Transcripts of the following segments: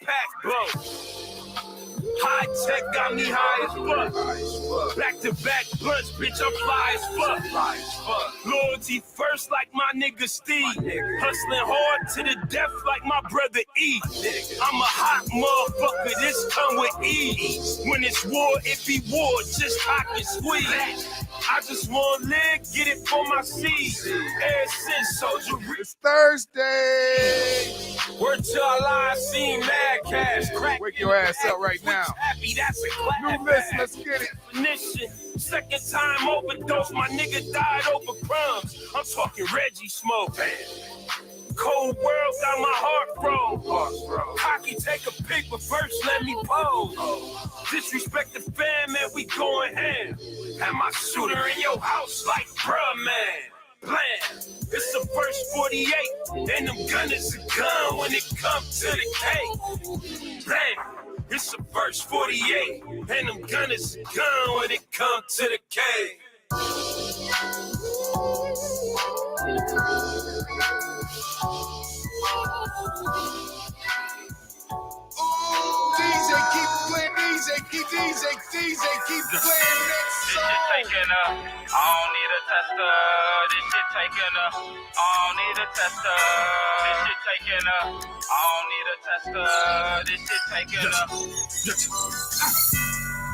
pack blow. High tech got me high as fuck. Back to back blunts, bitch, I'm fly as fuck. Loyalty first, like my nigga Steve. Hustling hard to the death, like my brother E. I'm a hot motherfucker, this come with ease. When it's war, it be war, just hot and squeeze. I just want to live, get it for my seeds. Ever since soldiery. It's Thursday. Word to our lives, seen mad cash. Crack. Wake your ass up right now. Happy, that's a clap. New list, let's get it. Definition. Second time overdose, my nigga died over crumbs. I'm talking Reggie Smoke. Cold world got my heart froze. Cocky, take a pic, but first let me pose. Disrespect the fam, man, we going ham. Have my shooter in your house like bruh, man. Blam. It's the first 48, and them gunners are gone when it comes to the K. Blam. It's the first 48, and them gunners are gone when it comes to the K. DJ, keep playing, DJ, keep playing that song. This shit taking I don't need a tester. This shit taking I don't need a tester. This shit taking I don't need a tester. This shit taking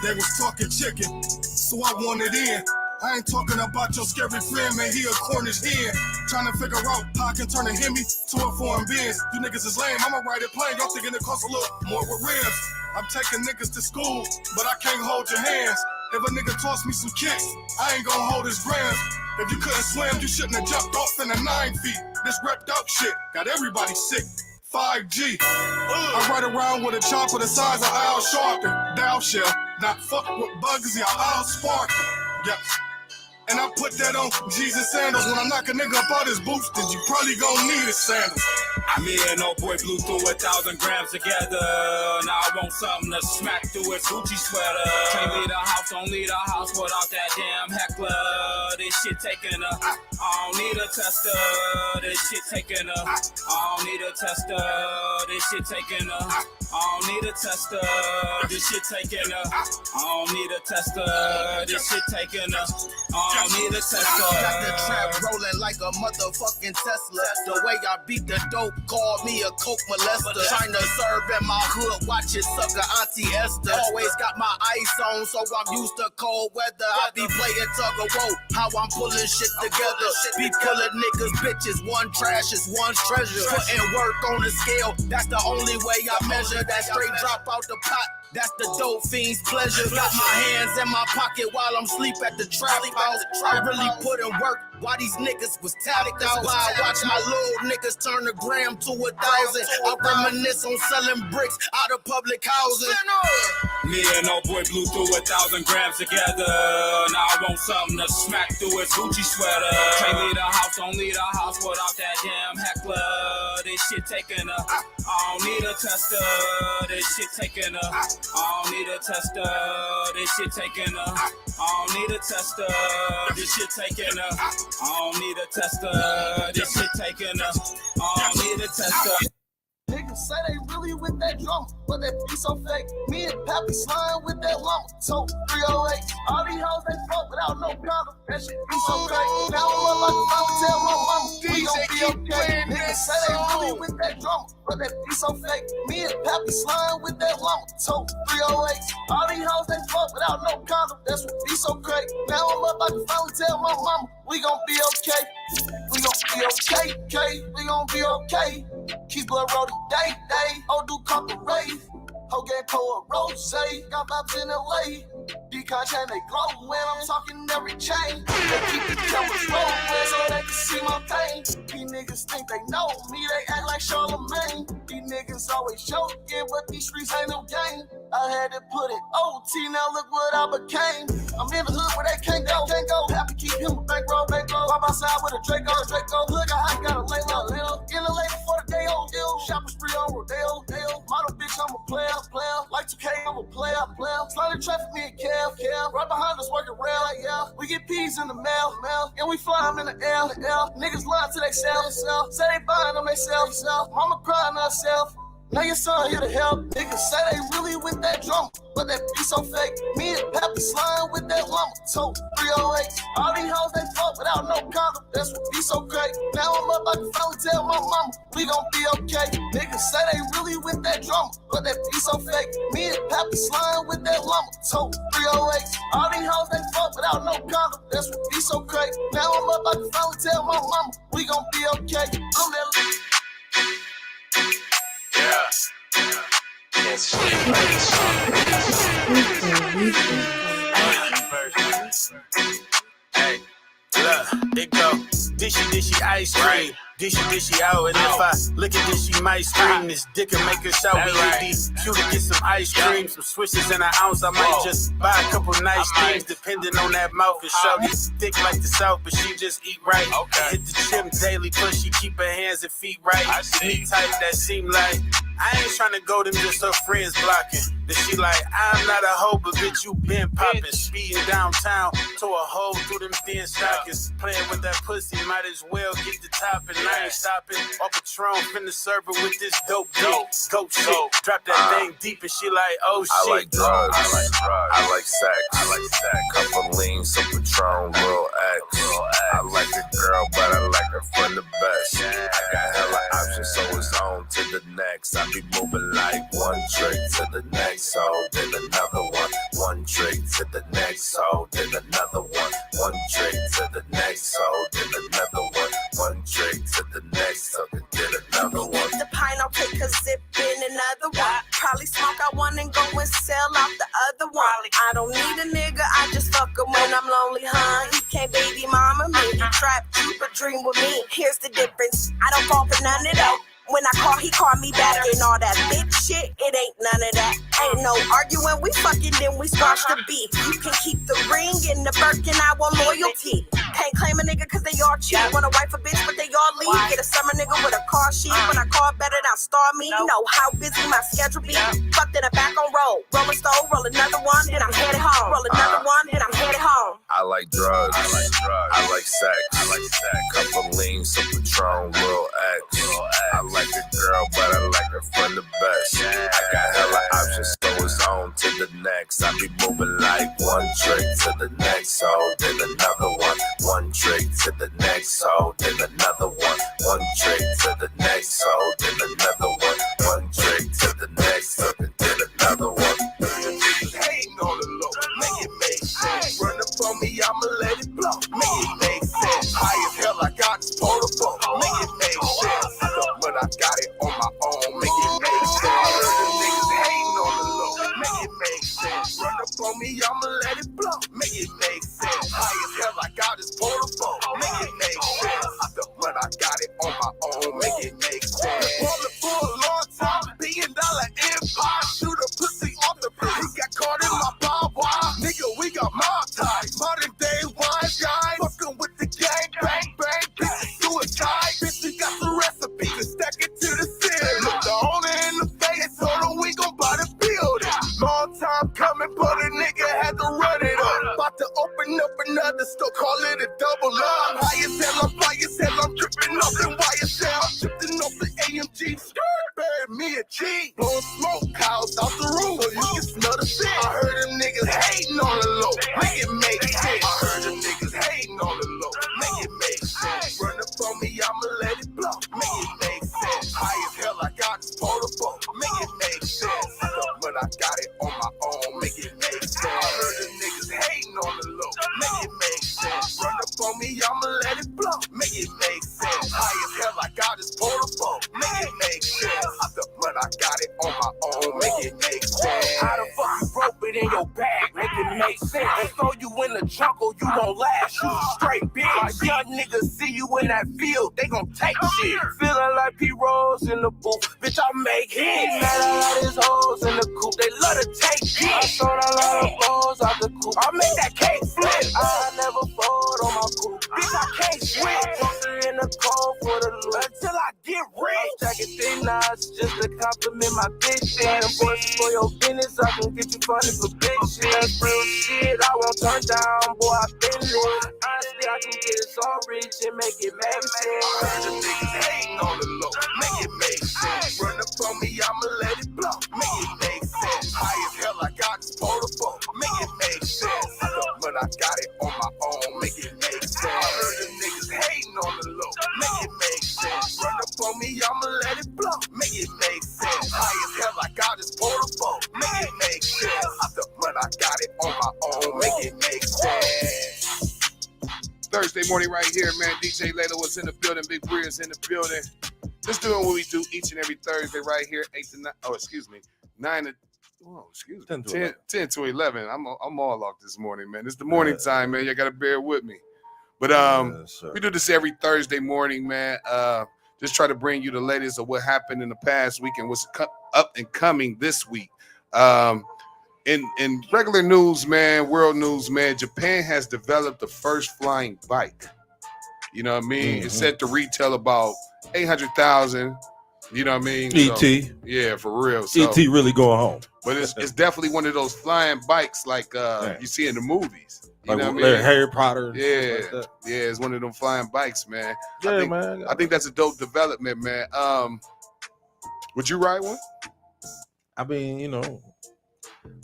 They was talking chicken, so I wanted in. I ain't talking about your scary friend, man, he a Cornish hen. Trying to figure out how I can turn a Hemi to a foreign Benz. You niggas is lame, I'ma ride it plain. Y'all thinking it costs a little more with rims. I'm taking niggas to school, but I can't hold your hands. If a nigga toss me some kicks, I ain't gonna hold his grams. If you couldn't swim, you shouldn't have jumped off in the 9 feet. This repped out shit got everybody sick. 5G. I ride around with a chopper the size of Al Sharpton. Dow shell, not fuck with Bugsy or Al Sparkin. Yep. And I put that on Jesus sandals. When I knock a nigga up out his boots, then you probably gon' need his sandals. Me and old boy blew through 1,000 grams together. Now I want something to smack through his Gucci sweater. Can't leave the house, don't leave the house without that damn heckler. This shit taking I don't need a tester. This shit taking I don't need a tester. This shit taking I don't need a tester. This shit taking I don't need a tester. This shit taking I don't need a tester. Got the trap rolling like a motherfucking Tesla. The way I beat the dope, call me a coke molester. Trying to serve in my hood, watch it sucker Auntie Esther. Always got my ice on, so I'm used to cold weather. I be playing tug of war, how I'm pulling shit together. Be pulling niggas, bitches, one trash is one's treasure. Putting work on the scale, that's the only way I measure. That straight drop out the pot, that's the dope fiend's pleasure. Got my hands in my pocket while I'm sleep at the trap house. I really put in work while these niggas was tapped out. While I watch my little niggas turn a gram to 1,000. I reminisce on selling bricks out of public housing. Me and old boy blew through 1,000 grams together. Now I want something to smack through his Gucci sweater. Can't leave the house, don't leave the house without that damn heckler. This shit taking I don't need a tester. This shit taking I don't need a tester. This shit taking I don't need a tester. This shit taking I don't need a tester. This shit taking I don't need a tester. Niggas say they really with that drum, but that be so fake. Me and Pappy slime with that lump. So 308, all these hoes they fuck without no problem. That shit be so great. Now I'm like I'm tell my mama we gon' be okay. Niggas say they really with that drum, but that be so fake. Me and Pappy slime with that lump. So 308, all these hoes they fuck without no condom. That's what be so great. Now I'm up, I can finally tell my mama we gon' be okay. We gon' be okay, okay. We gon' be okay. Keep blood rolling day. Oh, do couple rave. Whole game pour a rose. Got vibes in LA. Decon chain, they glow when I'm talking every chain. They keep the cameras rolling so they can see my pain. These niggas think they know me, they act like Charlamagne. These niggas always joking, but these streets ain't no game. I had to put it OT, now look what I became. I'm in the hood where they can't go. Have to keep him a bankroll. Walk outside with a Draco. Look, I gotta lay low. In the late before the day old. Shopping spree on Rodeo. Model bitch, I'm a player. Like 2K, I'm a player. Sliding traffic, me and Cal. Right behind us, working rail. Yeah. We get peas in the mail. And we fly them in the air. Niggas lie to themselves. Say they buying them themselves. Mama crying herself. Now your son here to help. Niggas say they really with that drama, but that be so fake. Me and Pappy slime with that llama. So 308. All these hoes they fuck without no condom. That's what be so great. Now I'm up, I can finally tell my mama we gon' be okay. Niggas say they really with that drama, but that be so fake. Me and Pappy slime with that llama. So 308. All these hoes they fuck without no condom. That's what be so great. Now I'm up, I can finally tell my mama we gon' be okay. I'm that. Yes. Hey, look, it go. Dishy ice cream. Dishy out. And if I look at this, she might scream. This dick can make her shout. We hit these cute to get some ice cream, some swishes and an ounce. I might just buy a couple nice things, depending on that mouth. And shorty thick like the South, but she just eat right. Hit the gym daily, plus she keep her hands and feet right. Me type that seem like I ain't tryna go, them just her friends blocking. Then she like, I'm not a hoe, but bitch, you been poppin'. Speeding downtown to a hole through them thin stockings. Playing with that pussy, might as well get the top. And I ain't stopping. Off Patron, finna serve her with this dope shit. Drop that thing deep and she like, oh shit. I like drugs. I like sex. Couple lean, some Patron, Lil X. I like a girl, but I like her from the best. I got hella options, so it's on to the next. I be moving like one trick to the next, so then another one. One trick to the next, so then another one. One trick to the next, so then another one. One trick to the next, so then another one. The pine, I'll take a sip in another one. Probably smoke out one and go and sell out the other one. I don't need a nigga, I just fuck him when I'm lonely, huh? He can't baby mama me. He trap, keep a dream with me. Here's the difference, I don't fall for none of that. When I call, he call me back. And all that bitch shit, it ain't none of that. Ain't no arguing, we fucking, then we squash the beef. You can keep the ring in the Birkin, I want loyalty. Can't claim a nigga cause they all cheat. Want a wife a bitch, but they all leave. Get a summer nigga with a car sheet. When I call, better not star me. You know how busy my schedule be. Fucked in a back on roll. Roll a stove, roll another one, then I'm headed home. Roll another one, then I'm headed home. I like drugs. I like sex. Couple lean, some Patron, Lil X. I like a girl, but I like her from the best. I got hella options, so it's on to the next. I be moving like one trick to the next, so then another one. One trick to the next, so then another one. One trick to the next, so then another one. One trick to the next, so then another one. Hating on the low, make it make sense. Run up on me, I'ma let it blow. Make it make sense. High as hell, I got this portable. Make it make sense. But I got it on my own. Make it make sense. I heard the niggas hating on the low. Make it make sense. Run up on me, I'ma let it blow. Make it make sense. High as hell, I got this portable. Make it make sense. But I got it on my own. Make it make sense. Ballin' for a long time. $1 billion empire. Shoot a pussy off the bridge. He got caught in my barbed wire. Nigga, we got mob ties. Modern day wise guys. Fucking with the gang, bang, bang. Bitch, suicide. Bitch, we got the recipe to stack it to the ceiling. Look the owner in the face, told him we gon' buy the building. Long time coming, but a nigga had to run it up. About to open up another store, call it a double up. High as hell, I'm fly as hell, I'm tripping off the YSL. I'm tripping off the AMG, bury me a G. Blowing smoke clouds out the room, so you can smell the shit. I heard them niggas hating on the low, make it make sense. I heard them niggas hating on the low, make it make sense. Run up on me, I'ma let it blow, make it make sense. High as hell, I got this portable, make it make sense. But I got it on my own, make it make sense. I heard them niggas hating on the low, make it make sense. Run up on me, I'ma let it blow, make it make sense. High as hell, I got this portable, make it make sense. But I got it on my own, make it make sense. How the fuck you rope it in your bag? Make it make sense. And throw you in the jungle, you gon' last. You straight bitch. Young niggas see you in that field, they gon' take shit. Feeling like P-Rose in the booth, bitch, I make hits. Man, I love these hoes in the coop, they love to take hits. I sold a lot of balls out the coop, I make that cake flip. I never fold on my coop, bitch, I can't switch. Poster in the cold for the loot, until I get rich. Jacket thin knots, just to compliment my bitch. Damn, boys, for your business, I can get you funded for bitch shit. That's real shit, I won't turn down, boy, I been lit. Honestly, I can get it so rich and make it make sense. The niggas hating on the low, make it make sense. Run up on me, I'ma let it blow. Make it make sense. High as hell, I got this portable. Make it make sense. But I got it on my own. Make it make sense. I heard the niggas hating on the low. Make it make sense. Run up on me, I'ma let it blow. Make it make sense. High as hell, I got this portable. Make it make sense. But I got it on my own. Make it make sense. Thursday morning right here, man. DJ Layla was in the building. Big Breer's in the building. Just doing what we do each and every Thursday right here, 8 to 9. Oh, excuse me. 9 to, oh, excuse me. 10 to 11. I'm all off this morning, man. It's the morning time, man. You got to bear with me. But we do this every Thursday morning, man. Just try to bring you the latest of what happened in the past week and what's up and coming this week. In regular news, man, world news, man, Japan has developed the first flying bike. You know what I mean? It's set to retail about $800,000. You know what I mean? ET. So, yeah, for real. So, ET really going home. But it's definitely one of those flying bikes like you see in the movies. You like know what I mean? Harry Potter. Yeah. Like Yeah, it's one of them flying bikes, man. Yeah, man. I think that's a dope development, man. Would you ride one? I mean, you know,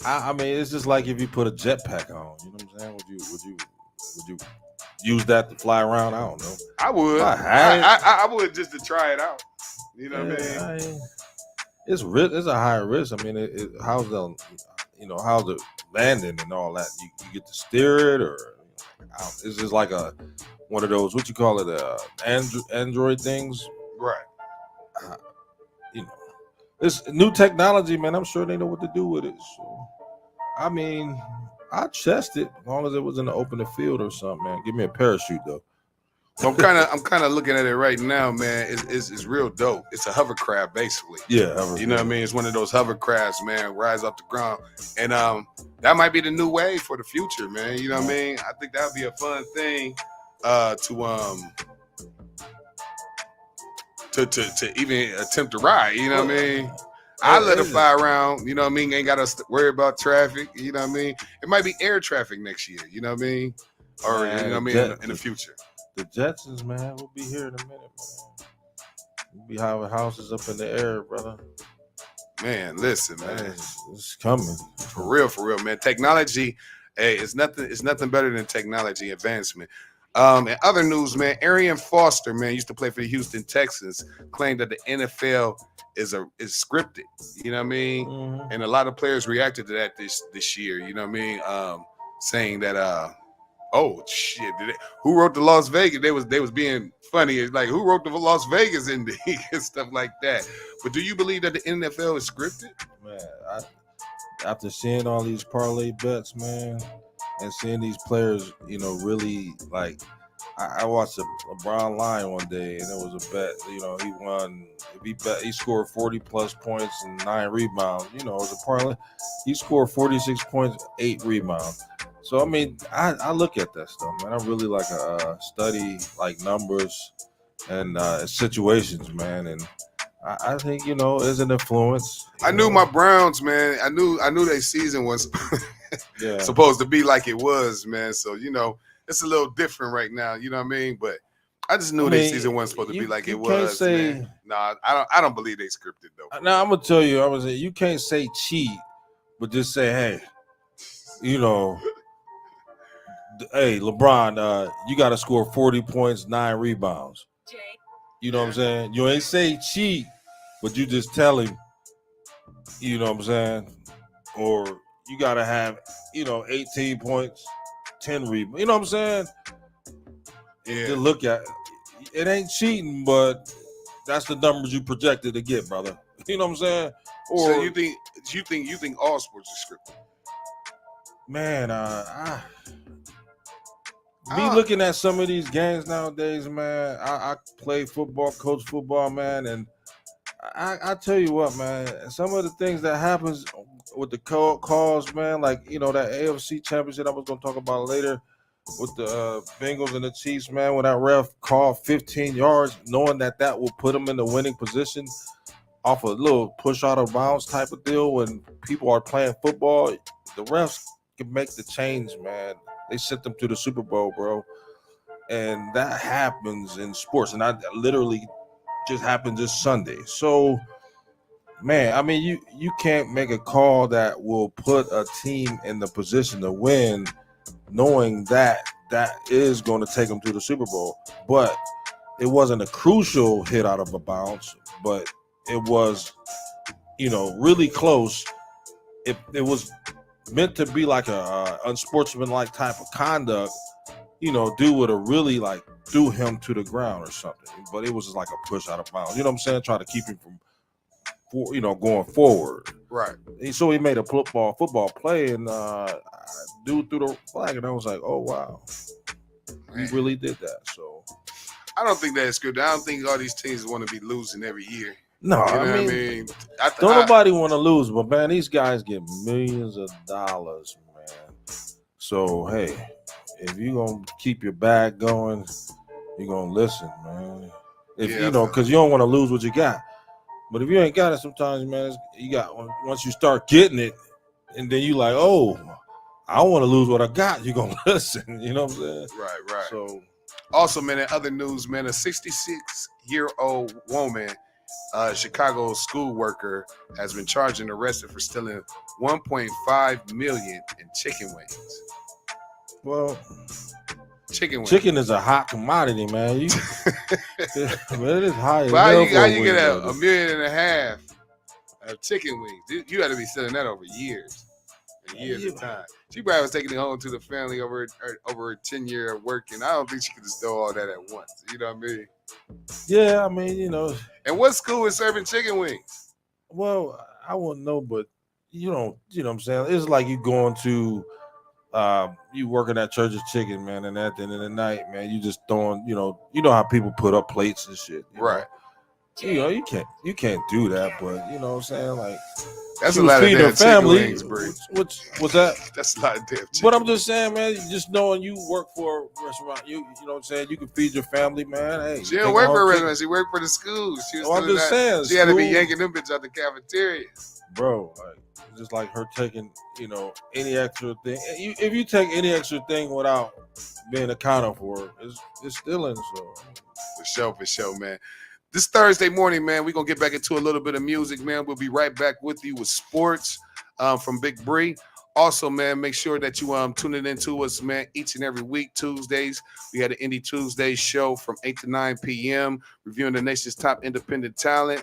I mean, it's just like if you put a jetpack on. You know what I'm saying? Would you use that to fly around? I don't know. I would. I would just to try it out. You know what I mean? It's a higher risk. I mean, how's the landing and all that? You get to steer it, or it's just like one of those, what you call it, Android things, right? You know, it's new technology, man. I'm sure they know what to do with it. So, I mean, I'd test it as long as it was in the open field or something, man. Give me a parachute though. So I'm kind of looking at it right now, man. It's real dope. It's a hovercraft, basically. Yeah, you know what I mean. It's one of those hovercrafts, man. Rise off the ground, and that might be the new wave for the future, man. You know what I mean. I think that would be a fun thing to even attempt to ride. You know what I mean. I let it fly around. You know what I mean. Ain't got to worry about traffic. You know what I mean. It might be air traffic next year. You know what I mean. Or you know what I mean in the future. The Jetsons, man, we'll be here in a minute, man. We'll be having houses up in the air, brother. Man, listen, man. It's coming. For real, man. Technology, hey, it's nothing better than technology advancement. In other news, man, Arian Foster, man, used to play for the Houston Texans, claimed that the NFL is scripted. You know what I mean? Mm-hmm. And a lot of players reacted to that this year. You know what I mean? Saying that oh shit! Who wrote the Las Vegas? They was being funny. It's like, who wrote the Las Vegas ending and stuff like that. But do you believe that the NFL is scripted? Man, after seeing all these parlay bets, man, and seeing these players, you know, really like, I watched a LeBron line one day, and it was a bet. You know, he won. He scored 40 plus points and 9 rebounds. You know, it was a parlay. He scored 46 points, 8 rebounds. So, I mean, I look at that stuff, man. I really like study like numbers and situations, man. And I think, you know, there's an influence. I knew my Browns, man. I knew their season was supposed to be like it was, man. So, you know, it's a little different right now. You know what I mean? But I just knew their season wasn't supposed to be like it was. Man. No, I don't believe they scripted though. Now I'm gonna tell you, you can't say cheat, but just say, hey, you know. Hey, LeBron, you got to score 40 points, 9 rebounds. You know what I'm saying? You ain't say cheat, but you just tell him, you know what I'm saying? Or you got to have, you know, 18 points, 10 rebounds. You know what I'm saying? Yeah. To look at it ain't cheating, but that's the numbers you projected to get, brother. You know what I'm saying? Or so you think all sports are scripted? Man, looking at some of these games nowadays, man. I play football, coach football, man, and I tell you what, man. Some of the things that happens with the calls, man, like, you know, that AFC championship I was gonna talk about later with the Bengals and the Chiefs, man. When that ref called 15 yards, knowing that will put them in the winning position off a little push out of bounds type of deal. When people are playing football, the refs can make the change, man. They sent them to the Super Bowl, bro. And that happens in sports. And I literally just happened this Sunday. So, man, I mean, you can't make a call that will put a team in the position to win, knowing that is going to take them to the Super Bowl. But it wasn't a crucial hit out of a bounce, but it was, really close. It was meant to be like a unsportsmanlike type of conduct. Dude would have really like threw him to the ground or something, but it was just like a push out of bounds. You know what I'm saying? Try to keep him from, going forward. Right. So he made a football play, and dude threw the flag, and I was like, oh wow, he really did that. So I don't think that's good. I don't think all these teams want to be losing every year. No, I mean, don't nobody want to lose, but man, these guys get millions of dollars, man. So hey, if you're gonna keep your bag going, you're gonna listen, man. If because you don't want to lose what you got. But if you ain't got it, sometimes, man, you got once you start getting it, and then you like, oh, I don't want to lose what I got. You're gonna listen. You know what I'm saying? Right. So, also, man, in other news, man, a 66-year-old woman, Chicago school worker, has been charged and arrested for stealing $1.5 million in chicken wings. Well, chicken is a hot commodity, man. Man, it is high. Well, how you get $1.5 million of chicken wings? You got to be selling that over years of time. She probably was taking it home to the family over a 10-year of working. I don't think she could have stole all that at once. You know what I mean? Yeah, I mean, And what school is serving chicken wings? Well, I wouldn't know, but you know what I'm saying? It's like you going to you working at Church's Chicken, man, and at the end of the night, man, you just throwing, you know how people put up plates and shit. Right. You can't do that, but you know what I'm saying? Like, that's a lot of damn family. Chicken wings, what's that? That's a lot of damn chicken. But I'm just saying, man, just knowing you work for a restaurant, you know what I'm saying? You can feed your family, man. Hey, she didn't work for a restaurant. She worked for the school. I'm just saying. She had to be yanking them bitch out the cafeteria. Bro, like, just like her taking, any extra thing. If you take any extra thing without being accounted for, it's stealing. So For sure, man. This Thursday morning, man, we're going to get back into a little bit of music, man. We'll be right back with you with sports from Big Bree. Also, man, make sure that you tuning into us, man, each and every week, Tuesdays. We had an Indie Tuesday show from 8 to 9 p.m., reviewing the nation's top independent talent.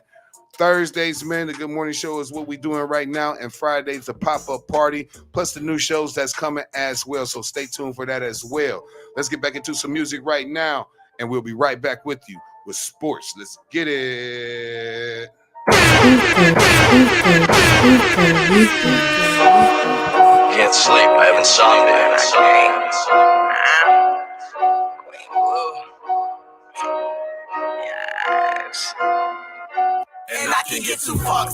Thursdays, man, the Good Morning Show is what we're doing right now. And Fridays, the pop-up party, plus the new shows that's coming as well. So stay tuned for that as well. Let's get back into some music right now, and we'll be right back with you with sports. Let's get it. Can't sleep. I have insomnia. Yes. And I can get too fucked.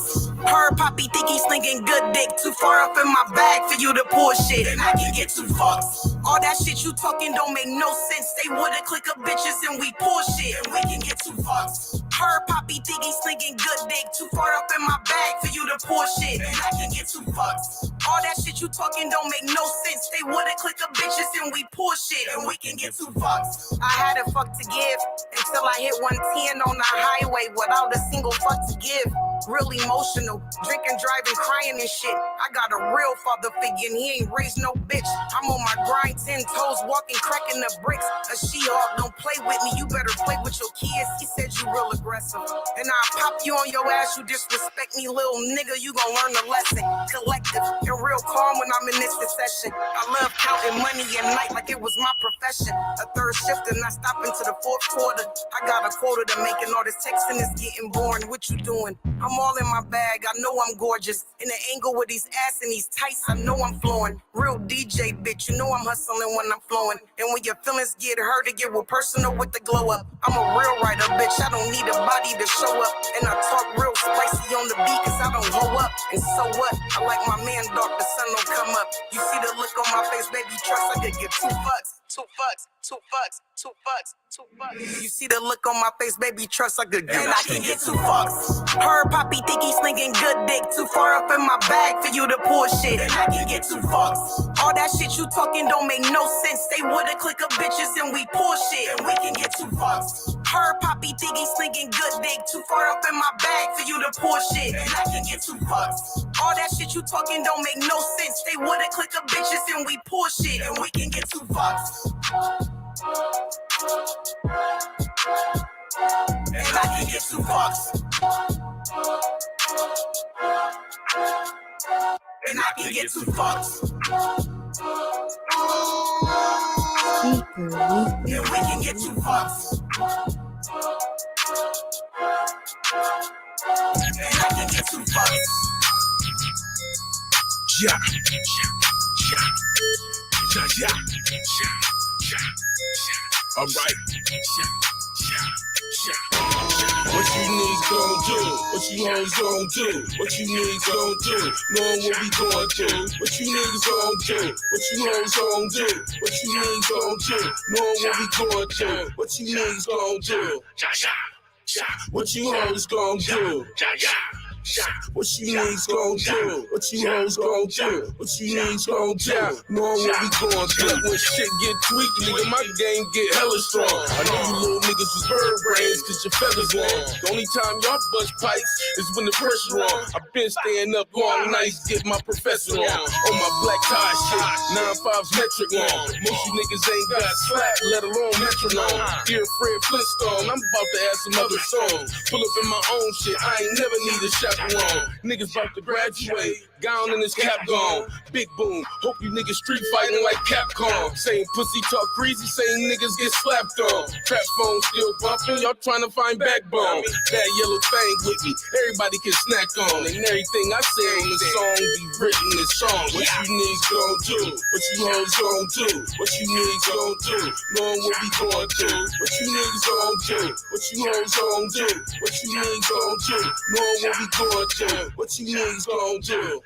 Her poppy think he's slinging good dick. Too far up in my bag for you to pull shit. And I can get too fucked. All that shit you talking don't make no sense. They woulda click up bitches and we pull shit. And we can get too fucked. Her poppy think he's slinging good dick. Too far up in my bag for you to pull shit. And I can get too fucked. All that shit you talking don't make no sense. They woulda click up bitches and we pull shit. And we can get too fucked. I had a fuck to give until I hit 110 on the highway without a single fuck to give. Real emotional, drinking, driving, crying and shit. I got a real father figure and he ain't raised no bitch. I'm on my grind, 10 toes, walking, cracking the bricks. A She-Hulk, don't play with me, you better play with your kids. He said you real aggressive, and I'll pop you on your ass. You disrespect me, little nigga, you gon' learn a lesson. Collective and real calm when I'm in this session. I love counting money at night like it was my profession. A third shift and I stop into the fourth quarter. I got a quota to make and all this texting is getting boring. What you doing? I'm all in my bag, I know I'm gorgeous. In the angle with these ass and these tights, I know I'm flowing. Real DJ, bitch, you know I'm hustling when I'm flowing. And when your feelings get hurt, it get real personal with the glow up. I'm a real writer, bitch, I don't need a body to show up. And I talk real spicy on the beat, cause I don't hoe up. And so what? I like my man, dog, the sun don't come up. You see the look on my face, baby, trust I could give 2 fucks. 2 fucks, 2 fucks, 2 fucks, 2 fucks. You see the look on my face, baby, trust I could give. And I can get 2 fucks. Her poppy think he's slinging good dick. Too far up in my bag for you to pull shit. And I can get 2 fucks. All that shit you talking don't make no sense. They woulda click up bitches and we pull shit. And we can get 2 fucks. heard Poppy think he's slinging good dick. Too far up in my bag for you to pull shit. And I can get 2 bucks. All that shit you talking don't make no sense. They wouldn't click a bitches and we pull shit. And we can get 2 bucks. And I can get 2 bucks. And I can get 2 bucks. And we can get 2 bucks. And I can get 2 bucks. Yeah. All right. What you niggas gon' do? What you hoes gon' do? What you niggas gon' do? Knowing what we going through. What you niggas gon' do? What you hoes gon' do? What you niggas gon' do? Knowing what we going through. What you niggas gon' do? What you hoes gon' do? What you niggas gon' do? What you hoes gon' do? What you niggas gon' do? Knowing what we going through. When shit get tweaked, nigga, my game get hella strong. I know you little niggas was bird brains cause your feathers long. The only time y'all bust pipes is when the pressure on. I been staying up long nights, get my professor on. On my black tie shit, 9-5's metric long. Most you niggas ain't got slack, let alone metronome. Dear Fred Flintstone, I'm about to add some other songs. Pull up in my own shit, I ain't never need a shot. Niggas about to graduate, gown and his cap gone. Big boom, hope you niggas street fighting like Capcom. Saying pussy talk crazy, saying niggas get slapped on. Trap phone still bumping, y'all trying to find backbone. That yellow thing with me, everybody can snack on. And everything I say in the song be written in song. What you niggas gon' do? What you hoes gon' do? What you niggas gon' do? Knowing what we going through. What you niggas gon' do? What you hoes gon' do? What you niggas gon' do? Knowing what we going through. What you niggas gon' do?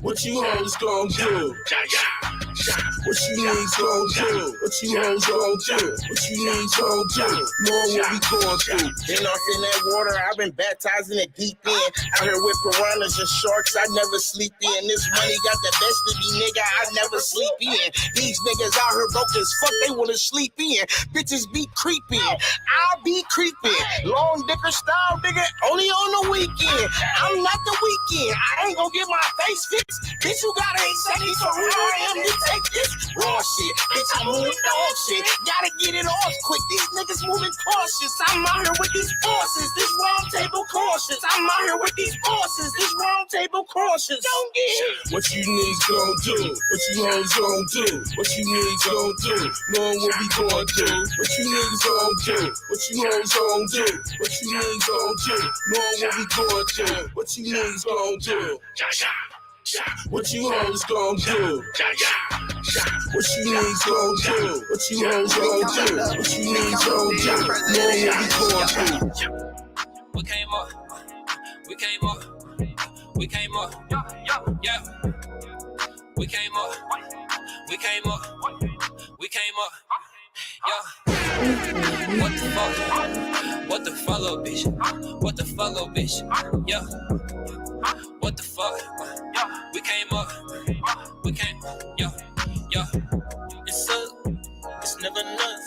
What you hoes gon' do? What you niggas gon' do? What you hoes gon' do? What you niggas gon' do? Knowing what we going through. Been off in that water, I've been baptized in the deep end. Out here with piranhas and sharks, I never sleep in. This money got the best of me, nigga, I never sleep in. These niggas out here broke as fuck, they wanna sleep in. Bitches be creeping, I be creeping. Long dicker style, nigga, only on the weekend. I'm not the weekend, I ain't gonna get my face fixed. Bitch, you got 8 seconds, so here I am to take this raw shit. Bitch, I'm moving dog shit, gotta get it off quick. These niggas moving cautious. I'm out here with these forces, this round table cautious. I'm out here with these forces, this round table cautious. Don't get what you niggas gon' do? What you hoes gon' do? What you niggas gon' do? Knowing what we going through. What you niggas gon' do? What you hoes gon' do? What you niggas gon' do? Knowing what we going through. What you niggas gon' do? What you hoes gon' do? What you niggas gon' do? What you hoes gon' do? What you niggas gon' do? Knowing what we going through. We came up, we came up, we came up, yeah. We came up, we came up, we came up, yeah. What the fuck? What the fuck, little bitch? What the fuck, little bitch? Yeah. What the fuck? We came up, we came, yeah. It's never enough.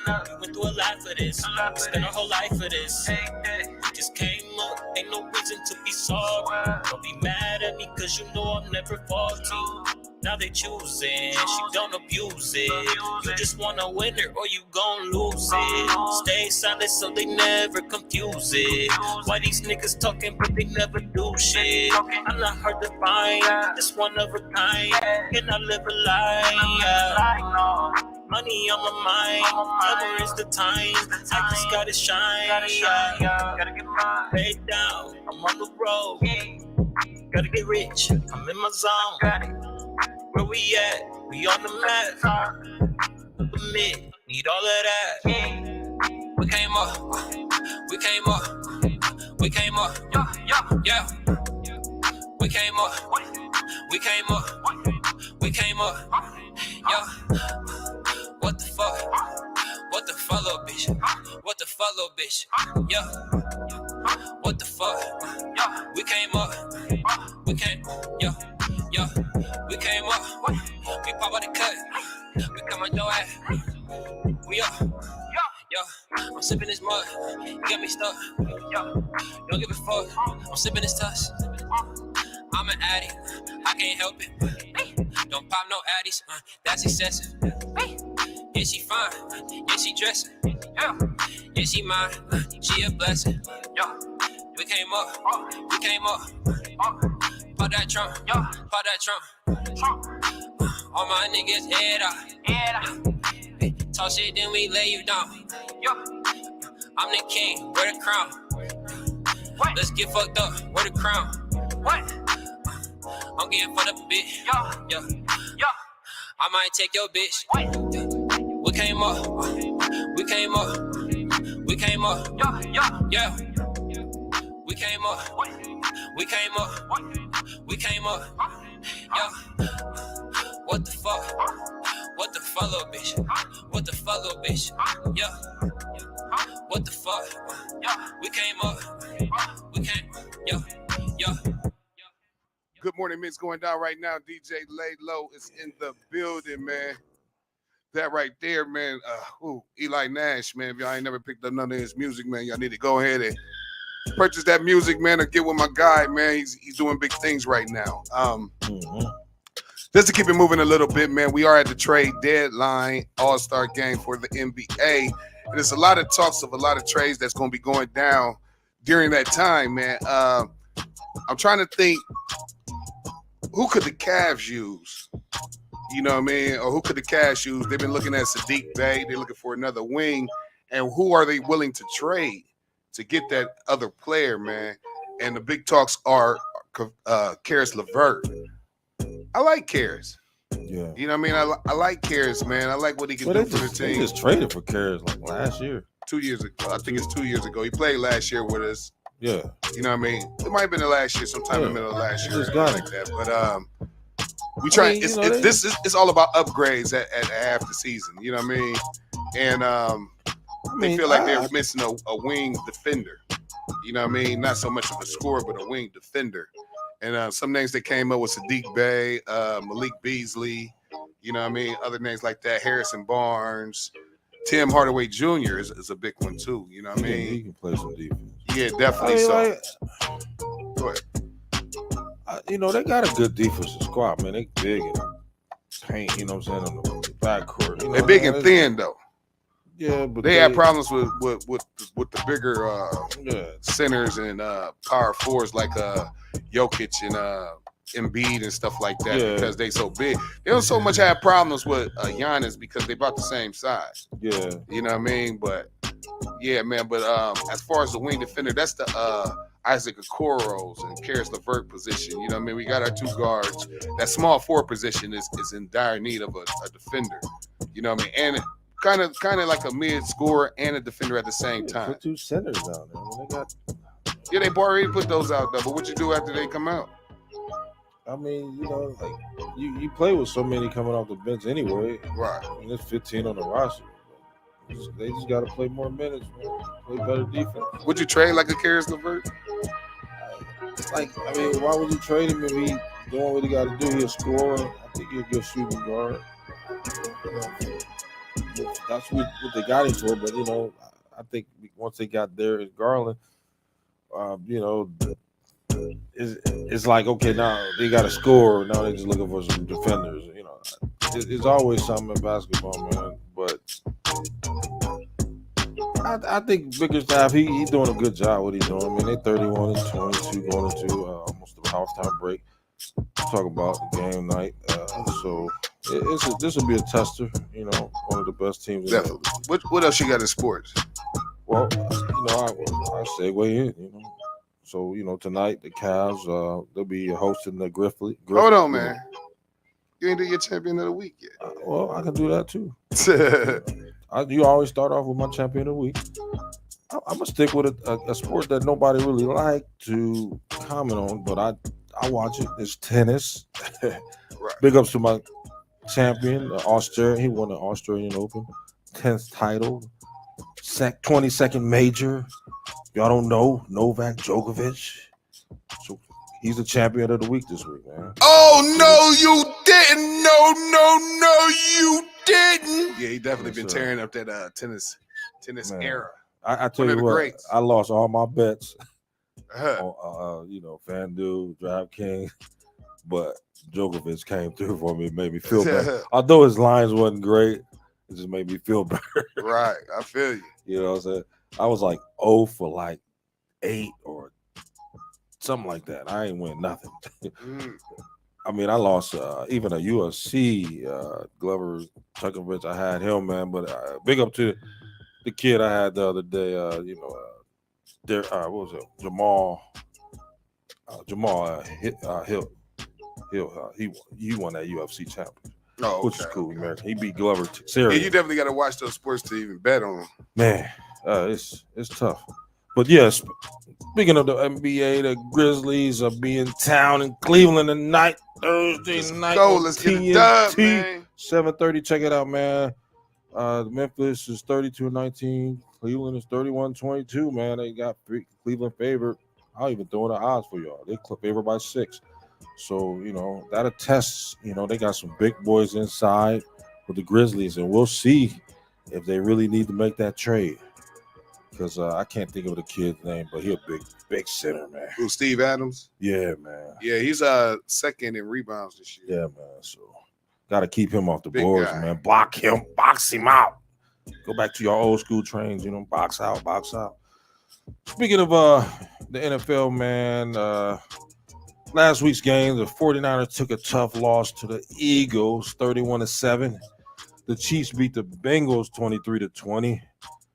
We went through a lot for this. We spent our whole life for this. We just came up, ain't no reason to be sorry. Don't be mad at me, cause you know I'm never faulty. Now they choosing, she don't abuse it. You just wanna win it or you gon' lose it. Stay silent so they never confuse it. Why these niggas talking but they never do shit? I'm not hard to find, just one of a kind. Can I live a lie? Money on my mind, never is the time. I just gotta shine, gotta get mine. Paid down, I'm on the road. Gotta get rich, I'm in my zone. Where we at? We on the map. Admit, need all of that. We came up, we came up, we came up, yeah. We came up, we came up, we came up, yeah. What the fuck? What the fuck, little bitch? What the fuck, little bitch? Yeah. What the fuck? We came up, we came, yeah. We came up, we pop out the cut, we come on your ass. We up, yeah. sipping this mud. You got me stuck. Yo, don't give a fuck. I'm sipping this tuss. I'm an addict. I can't help it. Don't pop no addies. That's excessive. Yeah, she fine. Yeah, she dressing. Yeah, she mine. She a blessing. Yo, we came up. We came up. Pop that trunk. Pop that trunk. All my niggas head up. Talk shit, then we lay you down. I'm the king, wear the crown. Let's get fucked up, wear the crown. I'm getting fucked up a bit. I might take your bitch. We came up. We came up. We came up. Yeah. We came up. We came up. We came up. Yeah. What the fuck? What the fuck, little bitch? What the fuck, little bitch? Yeah. What the fuck? We came up. We came. Yeah. Good morning, mix going down right now. DJ Lay Low is in the building, man. That right there, man. Eli Nash, man. If y'all ain't never picked up none of his music, man, y'all need to go ahead and purchase that music, man, or get with my guy, man. He's doing big things right now. Just to keep it moving a little bit, man, we are at the trade deadline All-Star game for the NBA. And there's a lot of talks of a lot of trades that's going to be going down during that time, man. I'm trying to think, who could the Cavs use? You know what I mean? Or who could the Cavs use? They've been looking at Sadiq Bey. They're looking for another wing. And who are they willing to trade to get that other player, man? And the big talks are Karis LeVert. I like Karis. Yeah. You know what I mean? I like Karis, man. I like what he can do for the team. They just traded for Karis like last year. 2 years ago. I think it's 2 years ago. He played last year with us. Yeah. You know what I mean? It might have been the last year, sometime in the middle of last year. Just got like that. But we try. It's all about upgrades at half the season. You know what I mean? And they feel like they're missing a wing defender. You know what I mean? Not so much of a scorer, but a wing defender. And some names that came up with Sadiq Bey, Malik Beasley, you know what I mean? Other names like that, Harrison Barnes, Tim Hardaway Jr. is a big one too. You know what I mean? He can play some defense. Yeah, definitely. Go ahead. They got a good defensive squad, man. They big and paint, you know what I'm saying, on the backcourt. You know, they're big and thin though. Yeah, but they have problems with the bigger centers and power forwards like Jokic and Embiid and stuff like that because they so big. They don't so much have problems with Giannis because they about the same size. Yeah, you know what I mean. But yeah, man. But as far as the wing defender, that's the Isaac Okoro's and Karis LeVert position. You know what I mean. We got our two guards. That small forward position is in dire need of a defender. You know what I mean. And kind of like a mid scorer and a defender at the same time. Put two centers down there. I mean, they got. Yeah, they already put those out there. But what you do after they come out? I mean, like you play with so many coming off the bench anyway. Right. I mean, there's 15 on the roster. They just got to play more minutes, man. Play better defense. Would you trade like a Karis LeVert? Why would you trade him if he doing what he got to do? He'll score. I think he'll get shooting guard. That's what they got him for. But I think once they got Darius Garland, it's like, okay, now they got to score. Now they're just looking for some defenders. It's always something in basketball, man. But I think Bickerstaff, he's doing a good job what he's doing. I mean, they're 31-22 going into almost the halftime break. Talk about the game night. So this will be a tester. One of the best teams. Definitely. What else you got in sports? Well, I segue in. So tonight the Cavs they'll be hosting the Griffey. Hold on, man. You ain't do your champion of the week yet. Well, I can do that too. You always start off with my champion of the week. I'm gonna stick with a sport that nobody really like to comment on, but I watch it. It's tennis. Right. Big ups to my champion, Australia. He won the Australian Open, 10th title, 22nd major. Y'all don't know Novak Djokovic. So he's the champion of the week this week, man. Oh no, you didn't! No, you didn't! Yeah, he definitely been tearing up that tennis era. I tell One of you the what, greats. I lost all my bets Uh-huh. on FanDuel, DraftKings, but Djokovic came through for me, made me feel better. Although his lines wasn't great, it just made me feel better. Right, I feel you. You know what I'm saying? I was like 0 for like 8 or something like that. I ain't win nothing. Mm. I mean, I lost even a UFC Glover Chukovich. I had him, man. But big up to the kid I had the other day. What was it? Jamal Hill. He won that UFC champion, Oh, which is okay, cool, okay. man. He beat Glover Yeah, serious. you definitely got to watch those sports to even bet on them. Man, it's tough. But yes, speaking of the NBA, the Grizzlies will be in town in Cleveland tonight, Thursday night. Go, on let's get it done, TNT, man. 7:30. Check it out, man. Memphis is 32-19. Cleveland is 31-22, man. They got Cleveland favored. I'll even throw in the odds for y'all. They favored by 6. So, that attests, they got some big boys inside with the Grizzlies, and we'll see if they really need to make that trade. Because I can't think of the kid's name, but he's a big center, man. Who, Steve Adams? Yeah, man. Yeah, he's second in rebounds this year. Yeah, man. So got to keep him off the Big boards, guy. man. Block him, box him out. Go back to your old school trains, box out, box out. Speaking of the NFL, man, last week's game, the 49ers took a tough loss to the Eagles, 31-7. The Chiefs beat the Bengals 23-20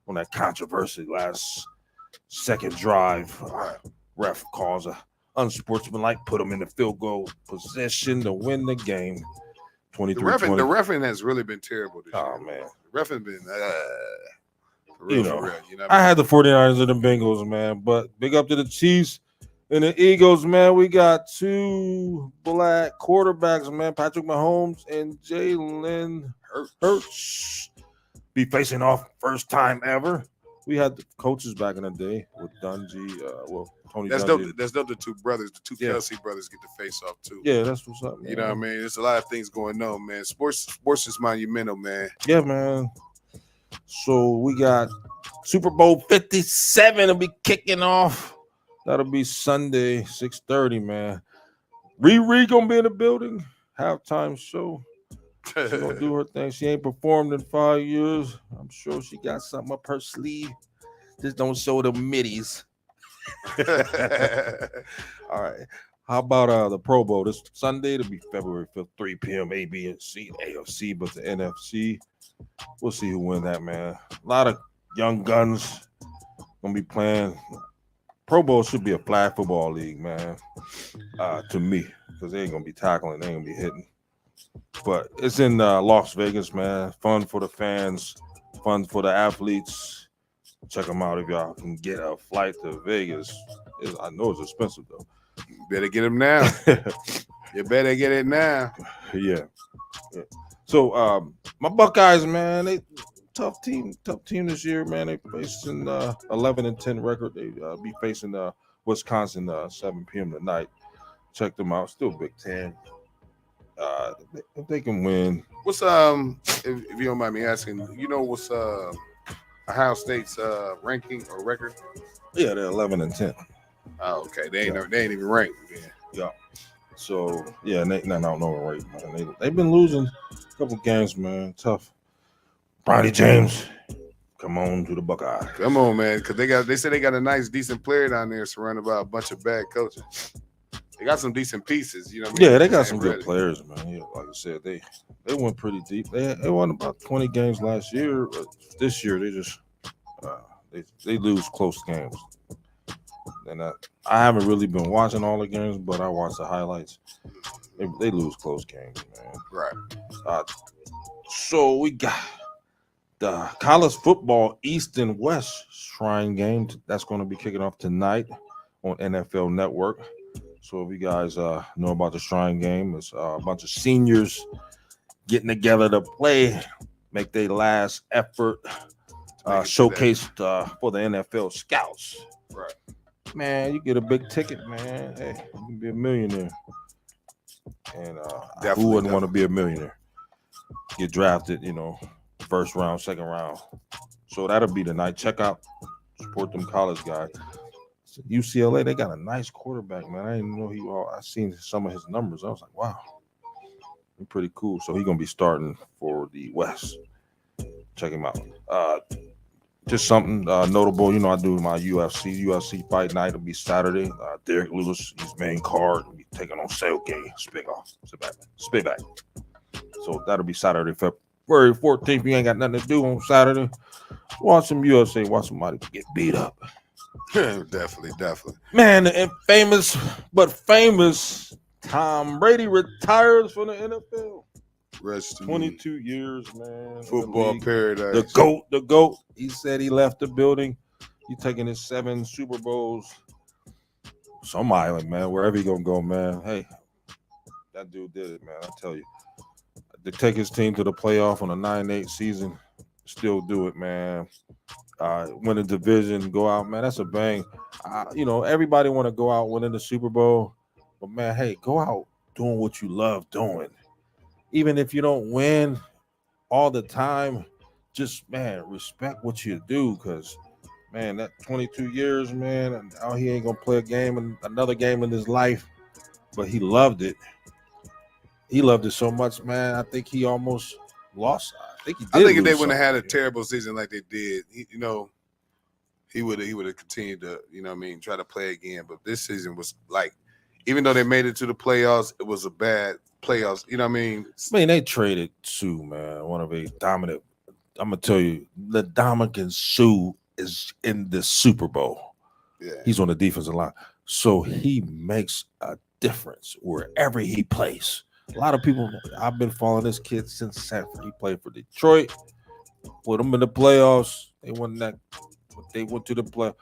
on that controversy last second drive. Ref calls a unsportsmanlike, put them in the field goal position to win the game. 23-20. The reffing has really been terrible this year. Oh, man. The reffing been for real, for real. You know what I had the 49ers and the Bengals, man, but big up to the Chiefs and the Eagles, man. We got 2 black quarterbacks, man. Patrick Mahomes and Jalen Hurts be facing off first time ever. We had the coaches back in the day with Dungy, Tony That's Dungy. dope. That's dope. The two brothers, the two Kelsey brothers, get to face off too. Yeah, that's what's up, man. You know what I mean? There's a lot of things going on, man. Sports is monumental, man. Yeah, man. So we got Super Bowl 57 will be kicking off. That'll be Sunday, 6:30, man. Riri gonna be in the building. Halftime show. She gonna do her thing. She ain't performed in 5 years. I'm sure she got something up her sleeve. Just don't show the middies. All right. How about the Pro Bowl this Sunday? It'll be February 5th, 3 p.m. A, B, and C, AFC, but the NFC. We'll see who wins that, man. A lot of young guns gonna be playing. Pro Bowl should be a flag football league, man. To me, because they ain't gonna be tackling, they ain't gonna be hitting. But it's in Las Vegas, man. Fun for the fans, fun for the athletes. Check them out if y'all can get a flight to Vegas. I know it's expensive though. Better get them now. You better get it now. Yeah. So my Buckeyes, man, they tough team this year, man. They facing 11-10 record. They be facing Wisconsin 7 p.m. tonight. Check them out. Still Big Ten. If they can win. What's if you don't mind me asking, what's Ohio State's ranking or record? Yeah, they're 11-10. Oh, okay. They ain't even ranked. Yeah. So yeah, I don't know right, man. They've been losing a couple games, man. Tough. Bronny James, come on to the Buckeyes. Come on, man, because they said they got a nice, decent player down there surrounded by a bunch of bad coaches. They got some decent pieces, you know what I mean? Yeah, they got some good players, man. Yeah, like I said, they went pretty deep. They won about 20 games last year, but this year they just they lose close games. And I haven't really been watching all the games, but I watch the highlights. They lose close games, man. Right. So we got the college football East and West Shrine game. That's going to be kicking off tonight on NFL Network. So if you guys know about the Shrine game, it's a bunch of seniors getting together to play, make their last effort, showcased for the NFL scouts. Right. Man, you get a big ticket, man. Hey, you can be a millionaire. And who wouldn't want to be a millionaire? Get drafted, first round, second round. So that'll be the night. Check out support them college guys. UCLA, they got a nice quarterback, man. I didn't know I seen some of his numbers. I was like, wow, he's pretty cool. So he's gonna be starting for the West. Check him out. Just something notable, I do my UFC fight night. It'll be Saturday. Derek Lewis, his main card, will be taking on Selke. Spit back. So that'll be Saturday, February 14th. If you ain't got nothing to do on Saturday, watch some UFC, watch somebody get beat up. Definitely. Man, and famous Tom Brady retires from the NFL. Rest 22 years, man. Football paradise. The GOAT. He said he left the building. He taking his 7 Super Bowls. Some island, man. Wherever he gonna go, man. Hey, that dude did it, man. I tell you. To take his team to the playoff on a 9-8 season, still do it, man. Win a division, go out, man. That's a bang. Everybody want to go out winning the Super Bowl, but man, hey, go out doing what you love doing. Even if you don't win all the time, just, man, respect what you do, because, man, that 22 years, man, now he ain't going to play another game in his life, but he loved it. He loved it so much, man. I think he almost lost. I think if they wouldn't have had a terrible season like they did, he would have continued to, try to play again. But this season was like, even though they made it to the playoffs, it was a bad playoffs. You know what I mean? They traded Sue, man. One of a dominant. I'm gonna tell you, the Dominican Sue is in the Super Bowl. Yeah, he's on the defensive line, so he makes a difference wherever he plays. A lot of people, I've been following this kid since Sanford. He played for Detroit, put them in the playoffs. They won that. They went to the play.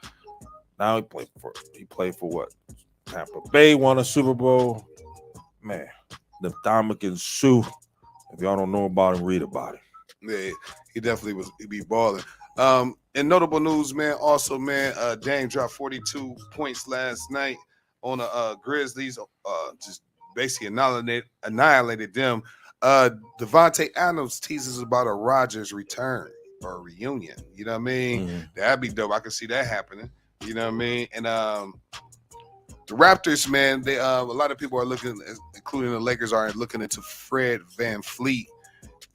Now he played for what? Tampa Bay, won a Super Bowl. Man, the Dominican Sue. If y'all don't know about him, read about him. Yeah, he definitely he be balling. In notable news, man, also, man, Dame dropped 42 points last night on the Grizzlies. Just basically annihilated them. Devontae Adams teases about a Rodgers return or a reunion. You know what I mean? Mm-hmm. That'd be dope. I could see that happening. You know what I mean? And the Raptors, man, they a lot of people are looking, including the Lakers, are looking into Fred VanVleet,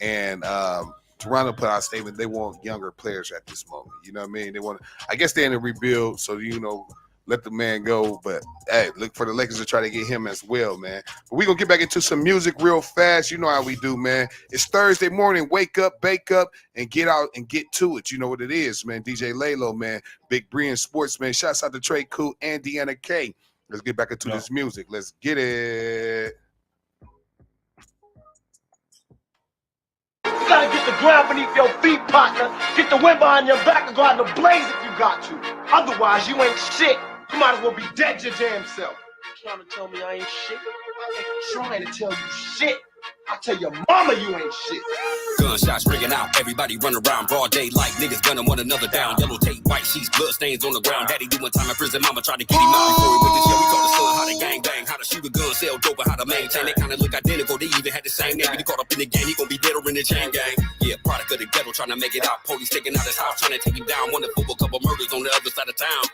and Toronto put out a statement they want younger players at this moment. You know what I mean? They want. I guess they're in a rebuild, so let the man go. But hey, look for the Lakers to try to get him as well, man. But we're gonna get back into some music real fast. You know how we do, man. It's Thursday morning. Wake up, bake up, and get out and get to it. You know what it is, man. DJ Lalo, man. Big Brian Sports, man. Shouts out to Trey Cool and Deanna K. Let's get back into this music. Let's get it. You gotta get the ground beneath your feet, partner. Get the wind behind your back and go out in the blaze if you got to. Otherwise, you ain't shit. You might as well be dead your damn self. You trying to tell me I ain't shit? I ain't trying to tell you shit. I tell your mama you ain't shit. Gunshots ringing out, everybody run around, broad daylight, niggas gunning one another down. Yellow tape, white sheets, blood stains on the ground. Daddy doing time in prison, mama tried to get him out before he went to jail. We taught the son how to gang bang, how to shoot a gun, sell dope, and how to maintain. They kinda look identical, they even had the same name. When he caught up in the game, he gon' be dead or in the chain gang. Yeah, product of the ghetto, trying to make it out. Police taking out his house, trying to take him down. One of a couple murders on the other side of town.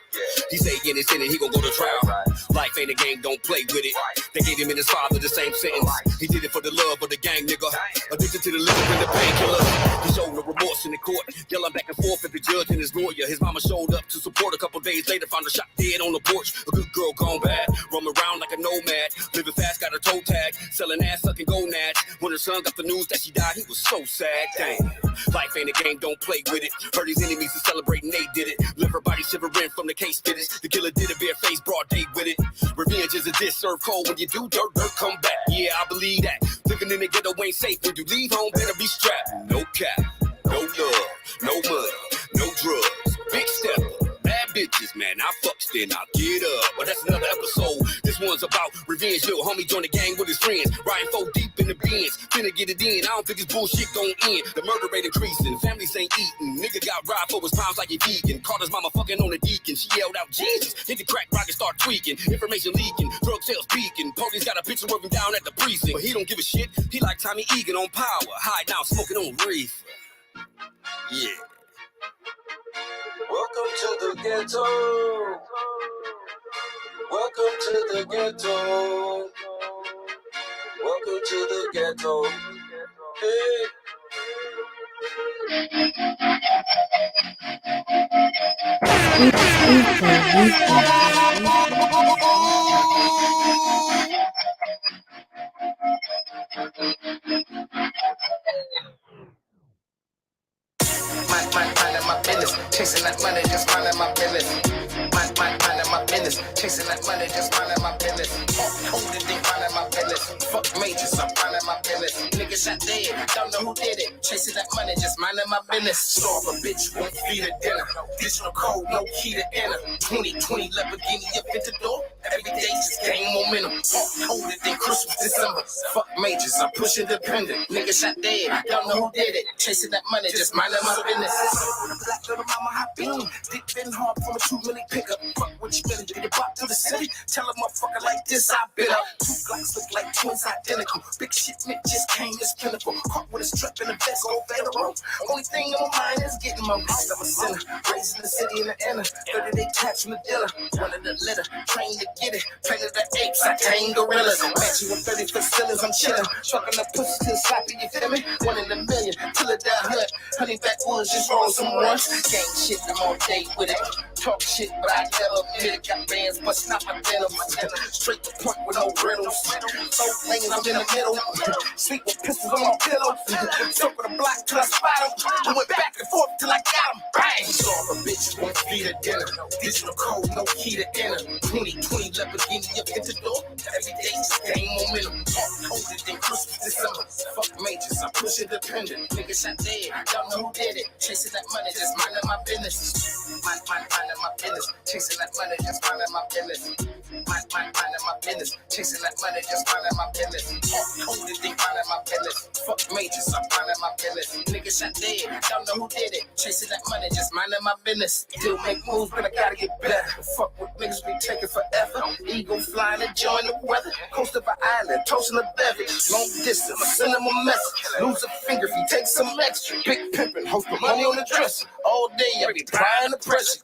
He say he innocent and he gon' go to trial. Life ain't a game, don't play with it. They gave him and his father the same sentence. He did it for the love of the gang, nigga. Addicted to the liquor and the painkiller. He showed no remorse in the court, yelling back and forth at the judge and his lawyer. His mama showed up to support. A couple days later, found her shot dead on the porch. A good girl gone bad, roaming around like a nomad. Living fast, got her toe tag, selling ass, sucking gonads. When her son got the news that she died, he was so sad. Dang, life ain't a game, don't play with it. Heard his enemies are celebrating, they did it. Left her body shivering from the case fittest. The killer did a bare face, broad day with it. Revenge is a dish served cold. When you do dirt, come back. Yeah, I believe that. Living in the ghetto ain't safe. When you leave home, better be strapped. No cap, no love, no money, no drugs. Big step, bad bitches, man. I fucks, then I get up. But that's another episode. This one's about revenge. Little homie joined the gang with his friends. Riding 4 deep in the bins. Finna get it in. I don't think this bullshit gon' end. The murder rate increasing. Families ain't eating. Nigga got robbed for his pounds like he vegan. Caught his mama fucking on the deacon. She yelled out, Jesus. Hit the crack rock and start tweaking. Information leaking. Drug sales peaking. Police got a picture of him down at the precinct. But he don't give a shit. He like Tommy Egan on power. High now, smoking on reefer. Yeah. Welcome to the ghetto. Welcome to the ghetto. Welcome to the ghetto. Hey. Minding my business, chasing that money, just minding my business. Minding my business, chasing that money, just minding my business. Hold it, minding my business. Fuck majors, I'm minding my business. Niggas shot dead, don't know who did it. Chasing that money, just minding my business. Starve a bitch, won't feed her dinner. Digital code, no key to enter. 2020 Lamborghini up at the door. Every day just gain momentum. Hold it, then Christmas, December. Fuck majors, I'm pushing dependent. Niggas shot dead, don't know who did it. Chasing that money, just minding my business. With a black little mama hot beam. Dick been hard from a 2 million pickup. Fuck what you better get it back to the city. Tell a motherfucker like this, I bit up. 2 Glocks look like twins identical. Big shit, Nick just came this pinnacle. Caught with a strap in the vest, go federal. Only thing on my mind is getting my wrist. I'm a sinner. Raised in the city in the inner. 30-day tax from the dealer. One of the litter. Trained to get it. Planet the apes. I tame gorillas. Matching with 30-foot ceilings. I'm chilling. Trucking the pussy to the sloppy. You feel me? 1 in a million. Till it die hood. Honey backwoods. Just roll some ones. Gang shit. I'm on date with it. Talk shit, but I never admit it. Got bands busting out my denim. Straight to point with no riddles. So lanes, I'm in the middle. Sleep with pistols on my pillow. Circle the block till I spot him. I went back and forth till I got him. Bang! Saw a bitch, won't feed her dinner. Digital code, no key to enter. 2020 Lamborghini up at the door. Every day just gain momentum. Hold it, then Christmas, December. Fuck majors, I'm pushing dependent. Niggas shot dead, don't know who did it. Chasing that money, just minding my business. Minding my business. Chasing that money, just minding my business. Minding my business. Chasing that money, just minding my business. Hold it, then minding my business. Fuck majors, I'm minding my business. Niggas shot dead, don't know who did it. Chasing that money, just minding my business. Still make moves, but I gotta get better. Fuck what niggas be taking forever. Eagle flying, enjoying the weather. Coast of an island, toasting a beverage. Long distance, send them a message. Lose a finger if you take some extra. Big pimpin', host the money on the dresser. All day, I be applying the pressure.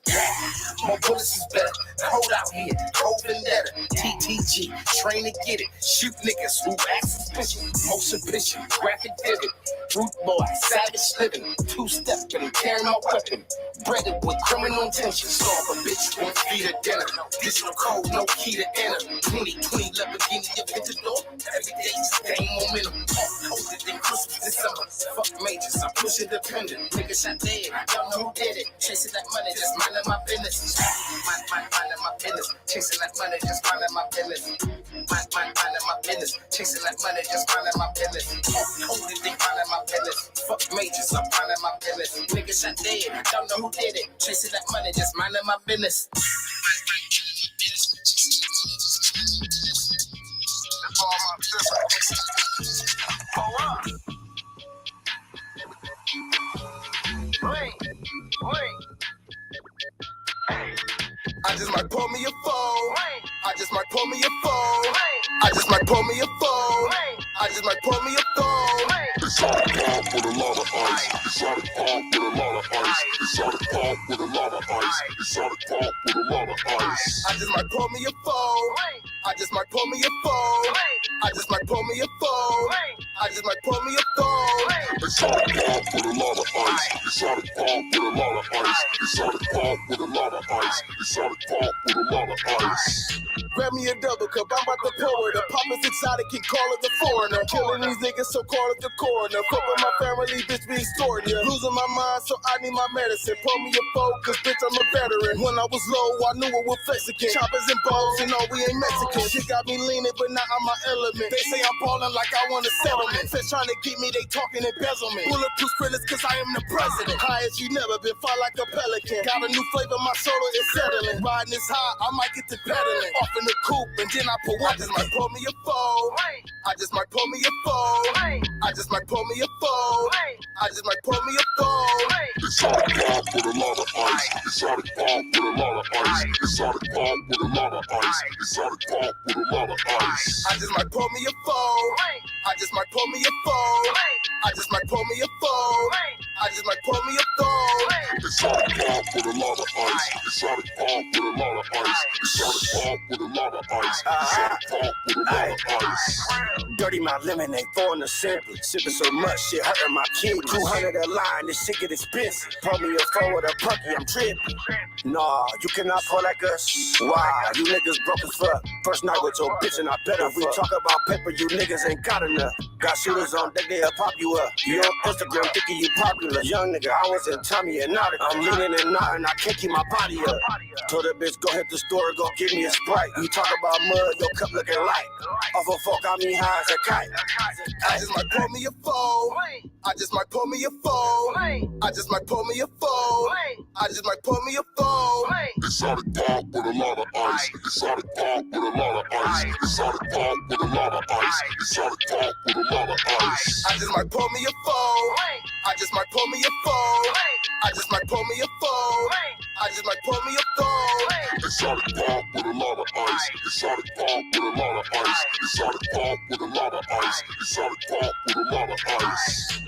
More bullets is better. Cold out here, cold vendetta. TTG, train to get it. Shoot niggas who act suspicious. Motion picture, graphic vivid. Root boy, savage living. 2-stepping, carrying my weapon. Breaded with criminal intentions. Starve a bitch, won't feed her dinner. Digital code, no key to enter. 2020 Lamborghini up at the door. Every day just gain momentum. Hold it, then Christmas, December. Fuck majors, I'm pushing dependent. Niggas shot dead, don't know who did it. Chasing that money, just minding my business. Minding my business. Chasing that money, just minding my business. Minding my business. Chasing that money, just minding my business. Hold it, then minding my business. Fuck majors, I'm minding my business. Niggas shot dead, don't know who did it. Chasing that money, just minding my business. That's all my business. I just might pull me a phone. I just might pull me a phone. I just might pull me a phone. I just might pull me a phone. It's out of pop with a lot of ice. It's out of pop with a lot of ice. It's out of pop with a lot of ice. It's out of pop with a lot of ice. I just might pull me a phone. I just might pull me a phone. I just might pull me a phone. I just might pull me a phone. It's out of pop with a lot of ice. It's out of pop with a lot of ice. It's out of pop with a lot of ice. It's out of pop with a lot of ice. Grab me a double cup, I'm about to pour it. The pop is exotic, can call it the foreigner. Killing these niggas, so call it the coroner. Fucking my family, bitch, be extorting ya. Losing my mind, so I need my medicine. Pull me a phone, cause bitch, I'm a veteran. When I was low, I knew it was Mexican. Choppers and balls, and all we ain't Mexican. Shit got me leaning, but not on my element. They say I'm ballin' like I want a settlement. Feds trying to get me, they talking embezzlement. Bulletproof sprinters, cause I am the president. High as you never been, fly like a pelican. Got a new flavor, my soda is settling. Riding this high, I might get to pedaling. Off in the coupe, and then I put one. I just might pull me a phone. I just might pull me a phone. I just might pull me a phone. I just might pull me a phone. It's out of pop with a lot of ice. It's out of pop with a lot of ice. It's out of pop with a lot of ice. It's out of pop with a lot of ice. I just might pull me a phone. I just might pull me a phone. I just might pull me a phone. I just might pour me a phone. Exotic pop with a lot of ice. Exotic pop with a lot of ice. Exotic pop with a lot of ice. Exotic pop with a lot of ice. Dirty my lemonade, 4 in the sample. Sipping so much shit, hurting my kidney. 200 a line, this shit get expensive. Pour me a phone with a punky, I'm tripping. Nah, you cannot pour like us. Why? You niggas broke as fuck. First night with your bitch and I better. If we talk about paper, you niggas ain't got enough. Got shooters on deck, they'll pop you up. You on Instagram thinking you popular. Young nigga, I was in Tommy and Nautica. I'm leaning and nodding, I can't keep my body up. Told that bitch, go hit the store, go give me a Sprite. We talk about mud, your cup looking light. Off a fork, I mean high as a kite. I just might pour me a phone. I just might pour me a phone. I just might pour me a phone. I just might pour me a phone. Exotic pop with a lot of ice. Exotic pop with a lot of ice. Exotic pop with a lot of ice. Exotic pop with a lot of ice. I just might pour me a phone. I just might pour me a phone. I just might pour me a phone. I just might pour me a phone. Exotic pop with a lot of ice. Exotic pop with a lot of ice. Exotic pop with a lot of ice. Exotic pop with a lot of ice.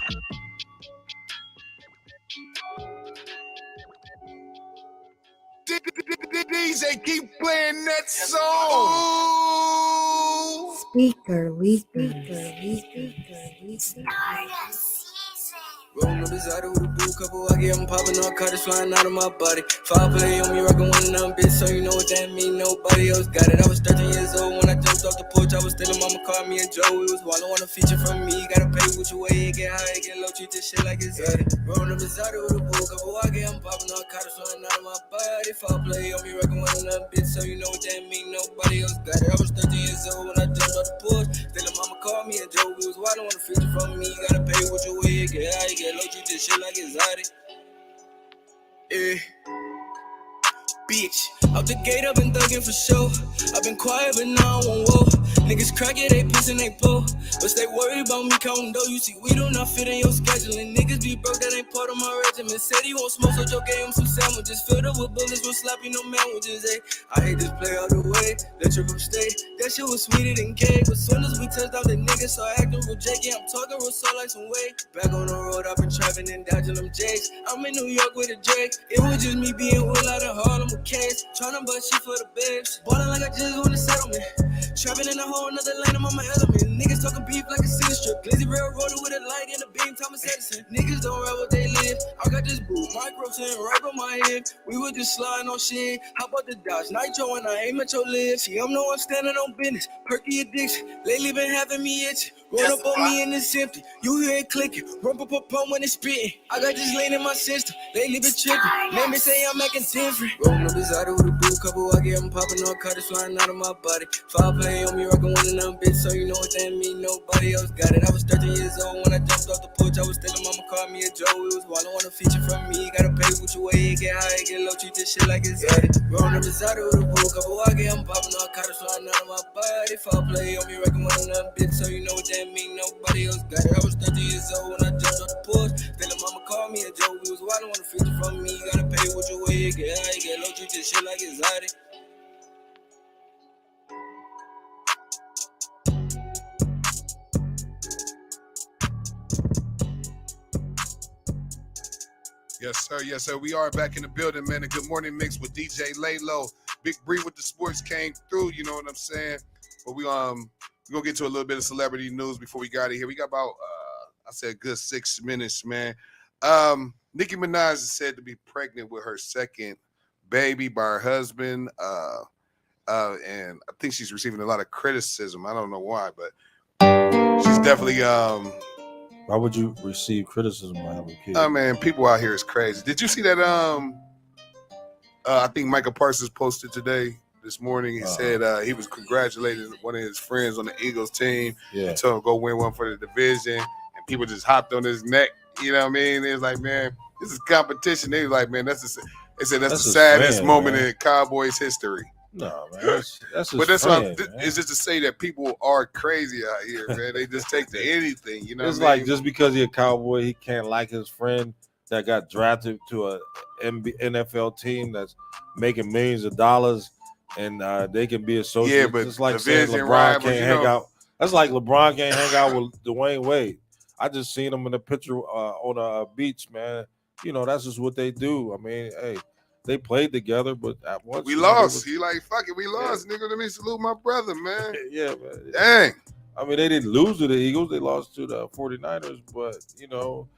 DJ, keep playing that song. Speaker, we Rolling up inside with a blue couple, I get them popping all cutters flying out of my body. Fire play on me, rockin' one of them bitch, so you know what that mean. Nobody else got it. I was 13 years old when I jumped off the porch. I was stealing mama car, me and Joe. We was wallow on a feature from me. Gotta pay with your way, get high, get low, treat this shit like it's exotic. Rolling up inside with a blue couple, I get them popping all cutters flying out of my body. Fire play on me, rockin' one of them bitch, so you know what that mean. Nobody else got it. I was 13 years old when I jumped off the porch. Stealing mama car, me and Joe. We was wallow on a feature from me. Gotta pay with your way, get high, get low, treat this shit like exotic. Bitch, out the gate I've been thugging for sure. I've been quiet but now I won't woe. Niggas crack it, they piss and they blow. But stay worried about me counting dough. You see, we do not fit in your schedule. And niggas be broke, that ain't part of my regimen. Said he won't smoke, so Joe gave him some sandwiches. Filled up with bullets, with sloppy, no sandwiches, eh. I hate this play out the way, let your group stay. That shit was sweeter than cake. But soon as we touched out, the niggas start acting real janky. I'm talking real slow like some way. Back on the road, I've been trapping and dodging them jakes. I'm in New York with a Drake. It was just me being Will out of Harlem with Case. Tryna bust shit for the babes. Ballin' like I just won a settlement. Trapping in a whole nother lane, I'm on my element. Niggas talking beef like a city strip. Glizzy railroaded with a light and a beam, Thomas Edison. Niggas don't rap what they live. I got this boot, micro tin right on my head. We were just sliding on shit. How about the Dodge Nitro and I aim at your lips? See, I'm standing on business. Perky addiction. Lately been having me itching. Run up on me and it's empty. You hear it clicking. Rump up when it's spitting. I got this lane in my system. Lately been tripping. Let me say I'm acting different. Rolling up inside with a blue couple. I get them popping all cutters flying out of my body. Fire play on me, rockin' one of them bitch, so you know what that mean. Nobody else got it. I was 13 years old when I jumped off the porch. I was stealing mama car, me and Joe. We was wallow on a feature from me. Gotta pay with your way, get high, get low, treat this shit like it's exotic. Rolling up inside with a blue couple. I get them popping all cutters flying out of my body. Fire play on me, rockin' one of them bitch, so you know what that mean. Nobody else got it. I was 13 years old when I jumped off the porch. Stealing mama car, me and Joe. We was wallow on a feature from me. Gotta pay with your way, get high, get low, treat this shit like it's exotic. Yes, sir. Yes, sir. We are back in the building, man. The Good Morning Mix with DJ Laylo. Big Bree with the sports came through, you know what I'm saying? But we're gonna get to a little bit of celebrity news before we got out of here. We got about I said a good 6 minutes, man. Nicki Minaj is said to be pregnant with her second baby by her husband. And I think she's receiving a lot of criticism. I don't know why, but she's definitely Why would you receive criticism by having a kid? Oh man, people out here is crazy. Did you see that? I think Michael Parsons posted this morning. He said he was congratulating one of his friends on the Eagles team. Yeah. And told him go win one for the division, and people just hopped on his neck. You know what I mean? It was like, man, this is competition. They was like, man, that's the saddest moment in Cowboys history. No, man, that's but that's it's just to say that people are crazy out here, man. They just take to anything, you know. It's like just because he's a Cowboy, he can't like his friend that got drafted to a NFL team that's making millions of dollars, and they can be associated. Yeah, but it's like saying LeBron can't hang out. That's like LeBron can't hang out with Dwayne Wade. I just seen them in a picture on a beach, man. You know, that's just what they do. I mean, hey, they played together, but at once We you know, lost. He like, fuck it, we lost, nigga. Let me salute my brother, man. yeah, man. Dang. I mean, they didn't lose to the Eagles. They lost to the 49ers, but, you know,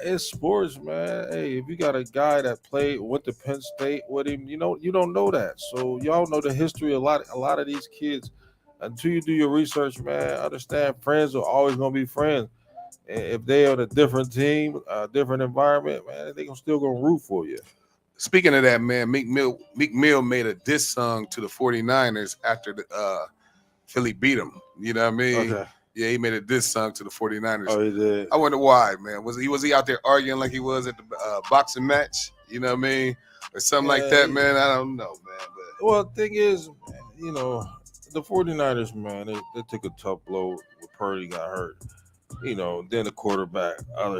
it's sports, man. Hey, if you got a guy that went to Penn State with him, you know, you don't know that. So y'all know the history. A lot of these kids, until you do your research, man, understand friends are always gonna be friends. And if they are on a different team, a different environment, man, they still gonna root for you. Speaking of that, man, Meek Mill made a diss song to the 49ers after the Philly beat him. You know what I mean? Okay. Yeah, he made a diss song to the 49ers. Oh, he did. I wonder why, man. Was he out there arguing like he was at the boxing match? You know what I mean? Or something like that, man. I don't know, man. But well, the thing is, you know, the 49ers, man, they took a tough blow when Purdy got hurt. You know, then the quarterback,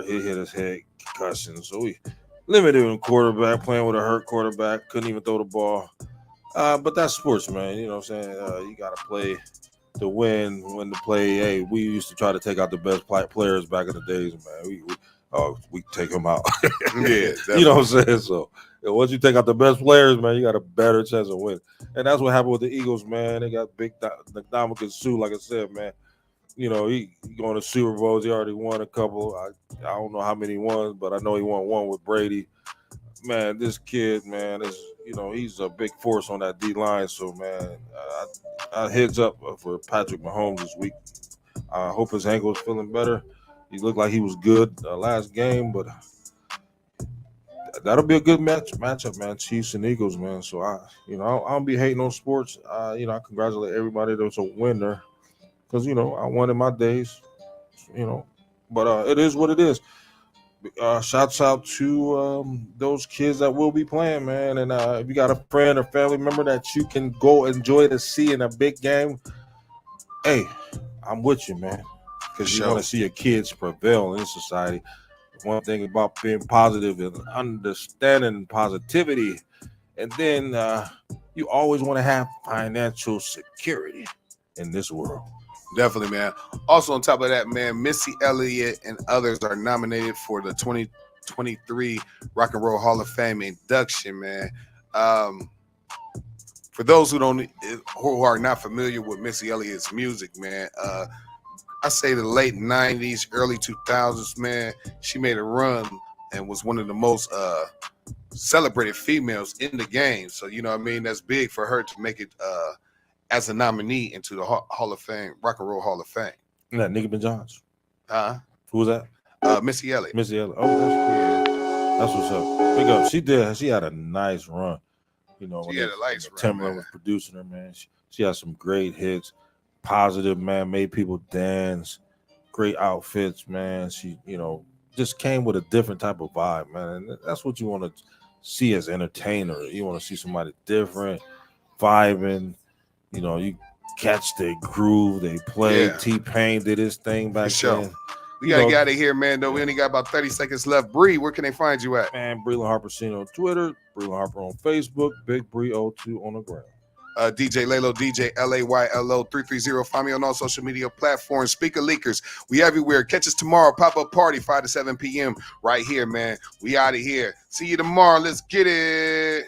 he hit his head, concussion. So we limited him quarterback, playing with a hurt quarterback, couldn't even throw the ball. But that's sports, man. You know what I'm saying? You got to play to win, when to play. Hey, we used to try to take out the best players back in the days, man. We take them out. Yeah, you know what I'm saying? So once you take out the best players, man, you got a better chance of winning. And that's what happened with the Eagles, man. They got big Ndamukong Suh, like I said, man. You know, he going to Super Bowls. He already won a couple. I don't know how many he won, but I know he won one with Brady. Man, this kid, man, he's a big force on that D line. So, man, I heads up for Patrick Mahomes this week. I hope his ankle is feeling better. He looked like he was good last game, but that'll be a good matchup, man. Chiefs and Eagles, man. So I don't be hating on sports. I congratulate everybody that was a winner, because I won in my days. But it is what it is. Shouts out to those kids that will be playing, man. And if you got a friend or family member that you can go enjoy to see in a big game, hey, I'm with you, man. Because you want to see your kids prevail in society. One thing about being positive and understanding positivity, and then you always want to have financial security in this world. Definitely, man. Also, on top of that, man, Missy Elliott and others are nominated for the 2023 Rock and Roll Hall of Fame induction, man. For those who are not familiar with Missy Elliott's music, man, I say the late 90s, early 2000s, man, she made a run and was one of the most celebrated females in the game. So, you know what I mean? That's big for her to make it as a nominee into the Hall of Fame, Rock and Roll Hall of Fame. That Nicki Minaj. Huh? Who was that? Missy Elliott. Missy Elliott. Oh, that's cool. That's what's up. Big up. She had a nice run. She had a nice run. Timberland was producing her, man. She had some great hits. Positive, man. Made people dance. Great outfits, man. She, just came with a different type of vibe, man. And that's what you want to see as an entertainer. You want to see somebody different, vibing. You catch their groove. They play. Yeah. T-Pain did his thing back then. We got to get out of here, man, though. We only got about 30 seconds left. Bree, where can they find you at? Man, Breland Harper seen on Twitter. Breland Harper on Facebook. Big Bree02 on the ground. DJ Lalo, DJ LAYLO 330. Find me on all social media platforms. Speaker Leakers. We everywhere. Catch us tomorrow. Pop-up party, 5 to 7 p.m. right here, man. We out of here. See you tomorrow. Let's get it.